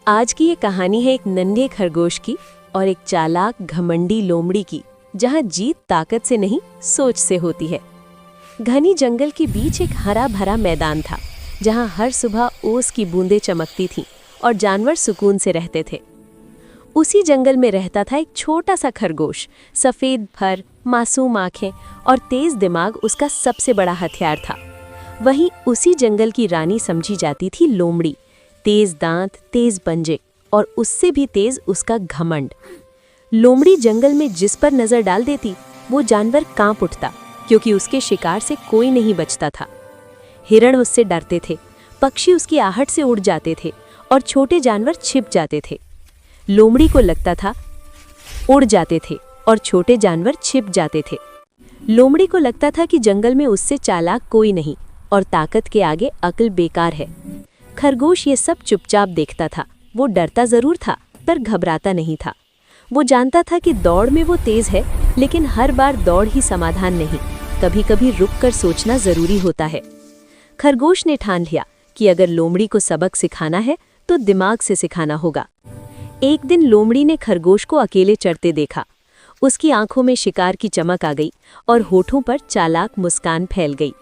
आज की ये कहानी है एक नन्हे खरगोश की और एक चालाक घमंडी लोमड़ी की, जहाँ जीत ताकत से नहीं सोच से होती है। घनी जंगल के बीच एक हरा भरा मैदान था, जहाँ हर सुबह ओस की बूंदें चमकती थीं और जानवर सुकून से रहते थे। उसी जंगल में रहता था एक छोटा सा खरगोश। सफ़ेद फर, मासूम आँखें और तेज दिमाग उसका सबसे बड़ा हथियार था। वहीं उसी जंगल की रानी समझी जाती थी लोमड़ी। तेज दांत, तेज पंजे और उससे भी तेज उसका घमंड। लोमड़ी जंगल में जिस पर नजर डाल देती वो जानवर कांप उठता, क्योंकि उसके शिकार से कोई नहीं बचता था। हिरण उससे डरते थे, पक्षी उसकी आहट से उड़ जाते थे और छोटे जानवर छिप जाते थे। लोमड़ी को लगता था उड़ जाते थे और छोटे जानवर छिप जाते थे। लोमड़ी को लगता था कि जंगल में उससे चालाक कोई नहीं और ताकत के आगे अक्ल बेकार है। खरगोश ये सब चुपचाप देखता था। वो डरता जरूर था पर घबराता नहीं था। वो जानता था कि दौड़ में वो तेज है, लेकिन हर बार दौड़ ही समाधान नहीं। कभी कभी रुक कर सोचना जरूरी होता है। खरगोश ने ठान लिया कि अगर लोमड़ी को सबक सिखाना है तो दिमाग से सिखाना होगा। एक दिन लोमड़ी ने खरगोश को अकेले चढ़ते देखा। उसकी आंखों में शिकार की चमक आ गई और होठों पर चालाक मुस्कान फैल गई।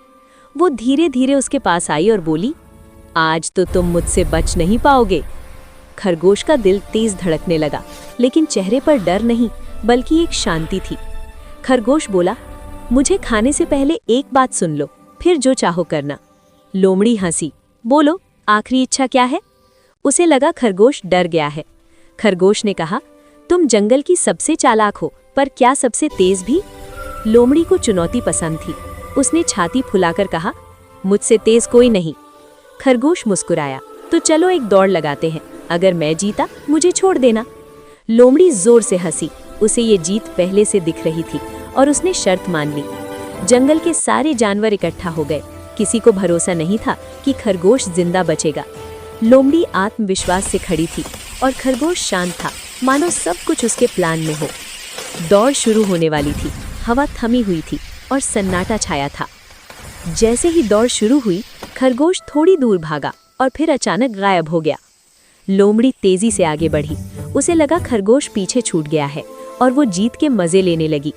वो धीरे धीरे उसके पास आई और बोली, आज तो तुम मुझसे बच नहीं पाओगे। खरगोश का दिल तेज धड़कने लगा, लेकिन चेहरे पर डर नहीं बल्कि एक शांति थी। खरगोश बोला, मुझे खाने से पहले एक बात सुन लो, फिर जो चाहो करना। लोमड़ी हंसी, बोलो आखिरी इच्छा क्या है? उसे लगा खरगोश डर गया है। खरगोश ने कहा, तुम जंगल की सबसे चालाक हो, पर क्या सबसे तेज भी? लोमड़ी को चुनौती पसंद थी। उसने छाती फुलाकर कहा, मुझसे तेज कोई नहीं। खरगोश मुस्कुराया, तो चलो एक दौड़ लगाते हैं। अगर मैं जीता मुझे छोड़ देना। लोमड़ी जोर से हंसी। उसे ये जीत पहले से दिख रही थी और उसने शर्त मान ली। जंगल के सारे जानवर इकट्ठा हो गए। किसी को भरोसा नहीं था कि खरगोश जिंदा बचेगा। लोमड़ी आत्मविश्वास से खड़ी थी और खरगोश शांत था, मानो सब कुछ उसके प्लान में हो। दौड़ शुरू होने वाली थी। हवा थमी हुई थी और सन्नाटा छाया था। जैसे ही दौड़ शुरू हुई, खरगोश थोड़ी दूर भागा और फिर अचानक गायब हो गया। लोमड़ी तेजी से आगे बढ़ी। उसे लगा खरगोश पीछे छूट गया है और वो जीत के मजे लेने लगी।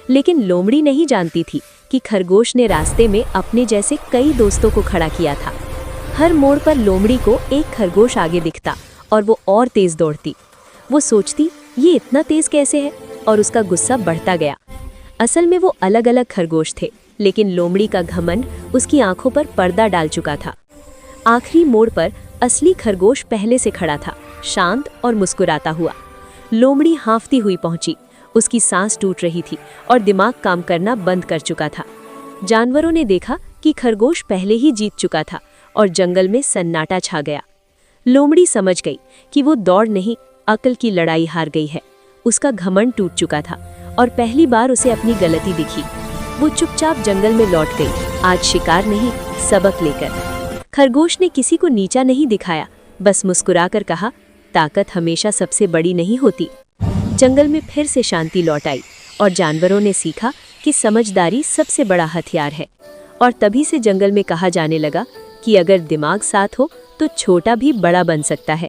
लेकिन लोमड़ी नहीं जानती थी कि खरगोश ने रास्ते में अपने जैसे कई दोस्तों को खड़ा किया था। हर मोड़ पर लोमड़ी को एक खरगोश आगे दिखता और वो और तेज दौड़ती। वो सोचती, ये इतना तेज कैसे है, और उसका गुस्सा बढ़ता गया। असल में वो अलग अलग खरगोश थे, लेकिन लोमड़ी का घमंड उसकी आंखों पर पर्दा डाल चुका था। आखिरी मोड़ पर असली खरगोश पहले से खड़ा था, शांत और मुस्कुराता हुआ। लोमड़ी हांफती हुई पहुंची। उसकी सांस टूट रही थी और दिमाग काम करना बंद कर चुका था। जानवरों ने देखा कि खरगोश पहले ही जीत चुका था और जंगल में सन्नाटा छा गया। लोमड़ी समझ गई कि वो दौड़ नहीं, अक्ल की लड़ाई हार गई है। उसका घमंड टूट चुका था और पहली बार उसे अपनी गलती दिखी। वो चुपचाप जंगल में लौट गई, आज शिकार नहीं, सबक लेकर। खरगोश ने किसी को नीचा नहीं दिखाया, बस मुस्कुराकर कहा, ताकत हमेशा सबसे बड़ी नहीं होती। जंगल में फिर से शांति लौट आई और जानवरों ने सीखा कि समझदारी सबसे बड़ा हथियार है। और तभी से जंगल में कहा जाने लगा कि अगर दिमाग साथ हो तो छोटा भी बड़ा बन सकता है।